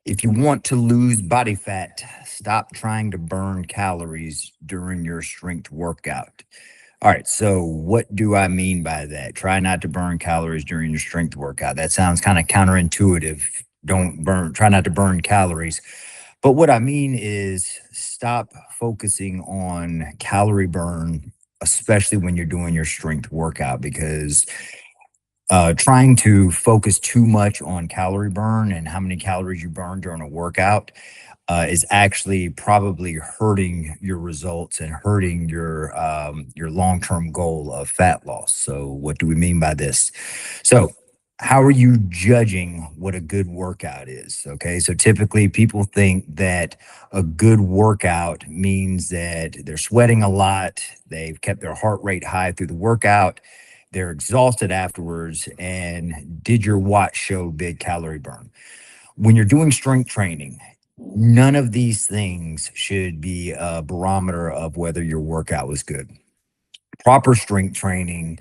If you want to lose body fat, stop trying to burn calories during your strength workout. All right, so what do I mean by that? Try not to burn calories during your strength workout. That sounds kind of counterintuitive. Try not to burn calories. But what I mean is stop focusing on calorie burn, especially when you're doing your strength workout, because trying to focus too much on calorie burn and how many calories you burn during a workout is actually probably hurting your results and hurting your long term goal of fat loss. So, what do we mean by this? So, how are you judging what a good workout is? Okay, so typically people think that a good workout means that they're sweating a lot, they've kept their heart rate high through the workout, they're exhausted afterwards, and did your watch show big calorie burn? When you're doing strength training, none of these things should be a barometer of whether your workout was good. Proper strength training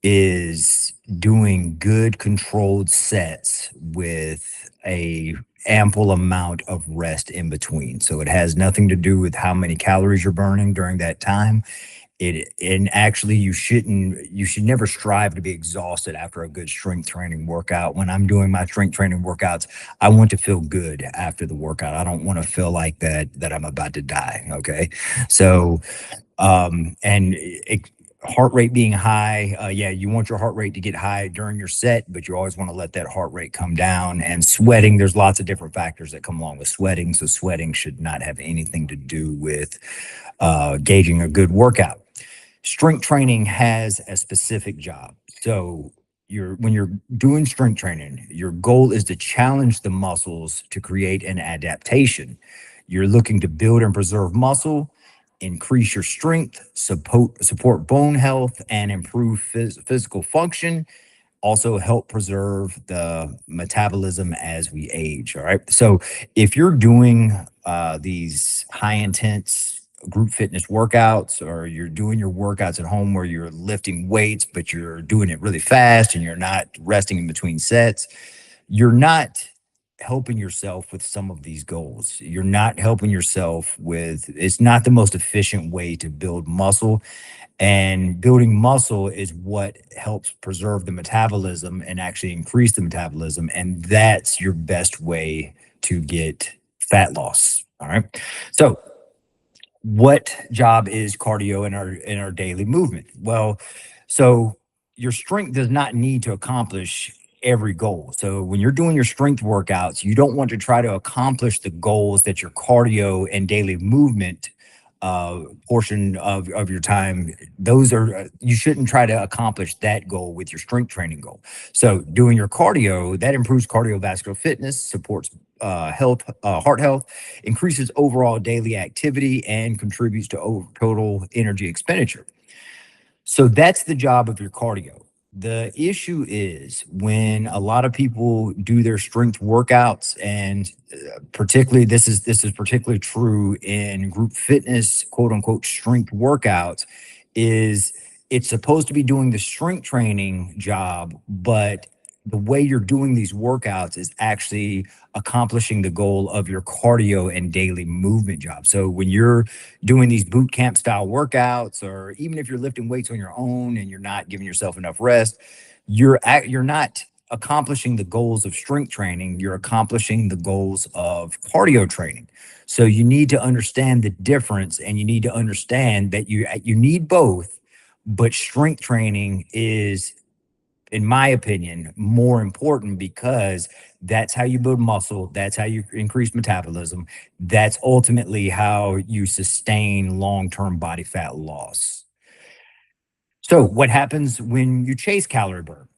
is doing good controlled sets with a ample amount of rest in between. So it has nothing to do with how many calories you're burning during that time. It and actually you should never strive to be exhausted after a good strength training workout. When I'm doing my strength training workouts, I want to feel good after the workout. I don't want to feel like that I'm about to die. Okay. So and it, heart rate being high, yeah, you want your heart rate to get high during your set, but you always want to let that heart rate come down. And sweating, there's lots of different factors that come along with sweating, so sweating should not have anything to do with gauging a good workout. Strength training has a specific job. So when you're doing strength training, your goal is to challenge the muscles to create an adaptation. You're looking to build and preserve muscle, increase your strength, support bone health, and improve physical function. Also, help preserve the metabolism as we age. All right. So, if you're doing these high intense group fitness workouts, or you're doing your workouts at home where you're lifting weights, but you're doing it really fast and you're not resting in between sets, you're not helping yourself with some of these goals. You're not helping yourself with, it's not the most efficient way to build muscle. And building muscle is what helps preserve the metabolism and actually increase the metabolism. And that's your best way to get fat loss. All right. So, what job is cardio in our daily movement? Well, so your strength does not need to accomplish every goal. So when you're doing your strength workouts, you don't want to try to accomplish the goals that your cardio and daily movement portion of your time, those are, you shouldn't try to accomplish that goal with your strength training goal. So doing your cardio, that improves cardiovascular fitness, supports heart health, increases overall daily activity, and contributes to total energy expenditure. So that's the job of your cardio. The issue is when a lot of people do their strength workouts, and particularly this is particularly true in group fitness, quote unquote strength workouts, is it's supposed to be doing the strength training job, but the way you're doing these workouts is actually accomplishing the goal of your cardio and daily movement job. So when you're doing these boot camp style workouts, or even if you're lifting weights on your own and you're not giving yourself enough rest, you're not accomplishing the goals of strength training, you're accomplishing the goals of cardio training. So you need to understand the difference, and you need to understand that you need both, but strength training is, in my opinion, more important, because that's how you build muscle, that's how you increase metabolism, that's ultimately how you sustain long-term body fat loss. So what happens when you chase calorie burn?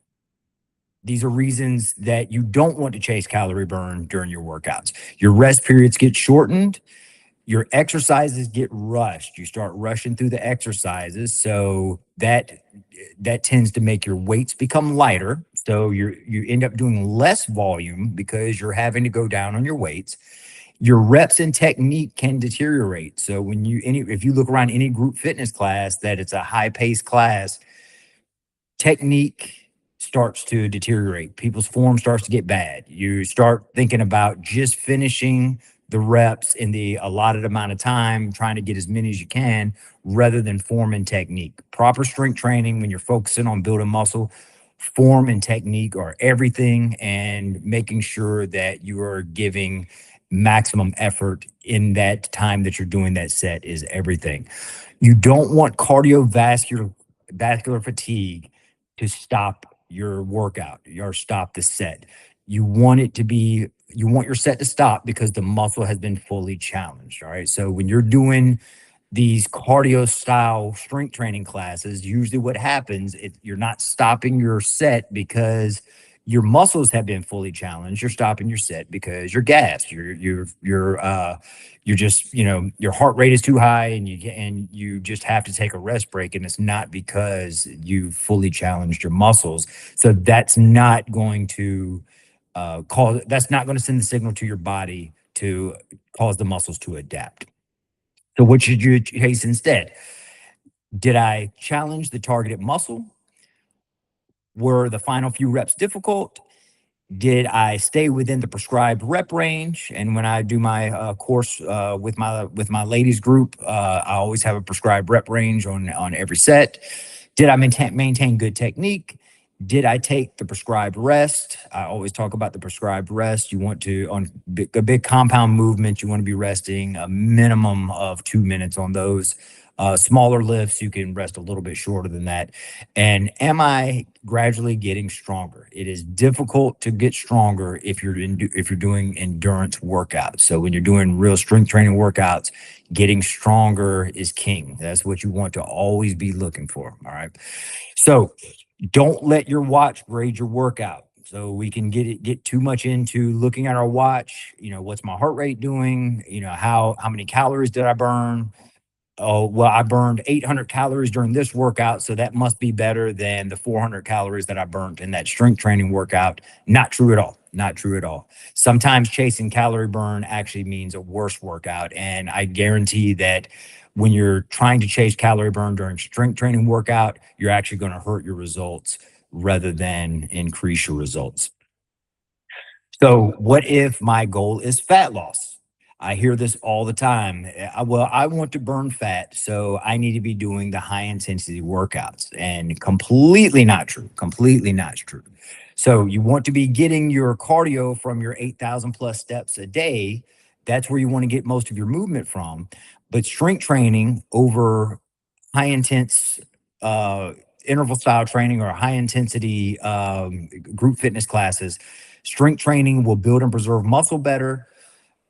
These are reasons that you don't want to chase calorie burn during your workouts. Your rest periods get shortened, your exercises get rushed. You start rushing through the exercises, so that tends to make your weights become lighter. So you end up doing less volume because you're having to go down on your weights. Your reps and technique can deteriorate. So if you look around any group fitness class that it's a high pace class, technique starts to deteriorate. People's form starts to get bad. You start thinking about just finishing the reps in the allotted amount of time, trying to get as many as you can, rather than form and technique. Proper strength training, when you're focusing on building muscle, form and technique are everything, and making sure that you are giving maximum effort in that time that you're doing that set is everything. You don't want cardiovascular vascular fatigue to stop your workout or stop the set. You want it to be, you want your set to stop because the muscle has been fully challenged. All right. So when you're doing these cardio style strength training classes, usually what happens, you're not stopping your set because your muscles have been fully challenged. You're stopping your set because you're gassed. You're just, your heart rate is too high, and you just have to take a rest break. And it's not because you fully challenged your muscles. So that's not going to that's not going to send the signal to your body to cause the muscles to adapt. So what should you chase instead? Did I challenge the targeted muscle? Were the final few reps difficult? Did I stay within the prescribed rep range? And when I do my course with my ladies group, I always have a prescribed rep range on every set. Did I maintain good technique? Did I take the prescribed rest? I always talk about the prescribed rest. You want to, on a big compound movement, you want to be resting a minimum of 2 minutes on those. Smaller lifts, you can rest a little bit shorter than that. And am I gradually getting stronger? It is difficult to get stronger if you're doing endurance workouts. So when you're doing real strength training workouts, getting stronger is king. That's what you want to always be looking for. All right. So don't let your watch grade your workout. So we can get too much into looking at our watch. What's my heart rate doing? How many calories did I burn? Oh, well, I burned 800 calories during this workout, so that must be better than the 400 calories that I burnt in that strength training workout. Not true at all. Not true at all. Sometimes chasing calorie burn actually means a worse workout. And I guarantee that when you're trying to chase calorie burn during strength training workout, you're actually going to hurt your results rather than increase your results. So, what if my goal is fat loss? I hear this all the time. Well, I want to burn fat, so I need to be doing the high intensity workouts. And completely not true. Completely not true. So, you want to be getting your cardio from your 8,000 plus steps a day. That's where you want to get most of your movement from. But strength training over high intense uh, interval style training or high intensity group fitness classes, strength training will build and preserve muscle better.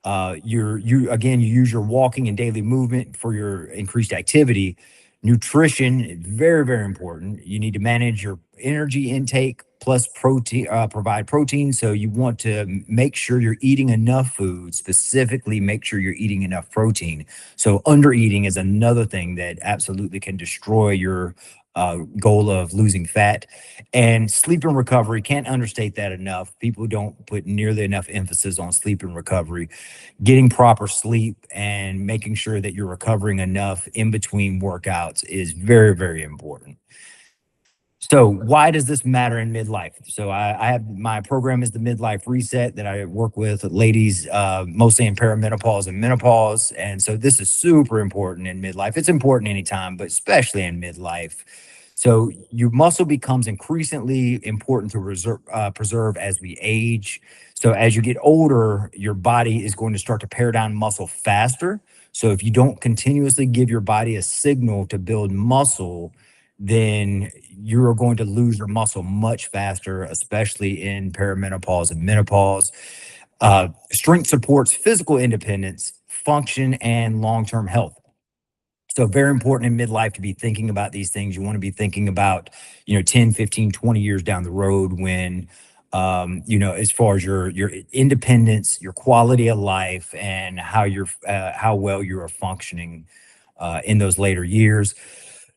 You use your walking and daily movement for your increased activity. Nutrition is very, very important. You need to manage your energy intake plus protein, provide protein. So you want to make sure you're eating enough food, specifically make sure you're eating enough protein. So under eating is another thing that absolutely can destroy your goal of losing fat. And sleep and recovery, can't understate that enough. People don't put nearly enough emphasis on sleep and recovery. Getting proper sleep and making sure that you're recovering enough in between workouts is very, very important. So why does this matter in midlife? So I have my program is the midlife reset that I work with ladies, mostly in perimenopause and menopause. And so this is super important in midlife. It's important anytime, but especially in midlife. So your muscle becomes increasingly important to preserve as we age. So as you get older, your body is going to start to pare down muscle faster. So if you don't continuously give your body a signal to build muscle, then you're going to lose your muscle much faster, especially in perimenopause and menopause. Strength supports physical independence, function, and long term health. So very important in midlife to be thinking about these things. You want to be thinking about, 10, 15, 20 years down the road when, as far as your independence, your quality of life, and how well you are functioning in those later years.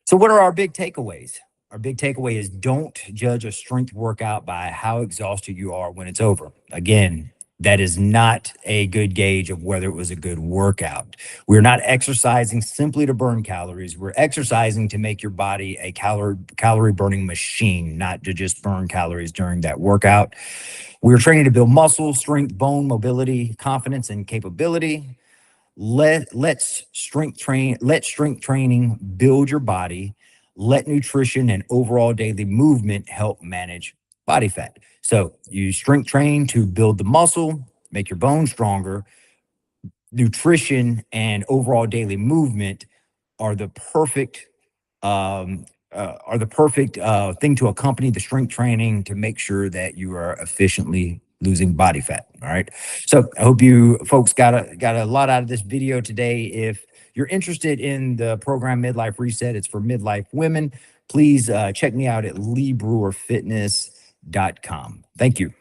So, what are our big takeaways? Our big takeaway is don't judge a strength workout by how exhausted you are when it's over. Again, that is not a good gauge of whether it was a good workout. We're not exercising simply to burn calories. We're exercising to make your body a calorie burning machine, not to just burn calories during that workout. We're training to build muscle, strength, bone, mobility, confidence, and capability. Let strength training build your body. Let nutrition and overall daily movement help manage body fat. So you strength train to build the muscle, make your bones stronger. Nutrition and overall daily movement are the perfect thing to accompany the strength training to make sure that you are efficiently losing body fat. All right. So I hope you folks got a lot out of this video today. If you're interested in the program Midlife Reset, it's for midlife women. Please check me out at leebrewerfitness.com. Thank you.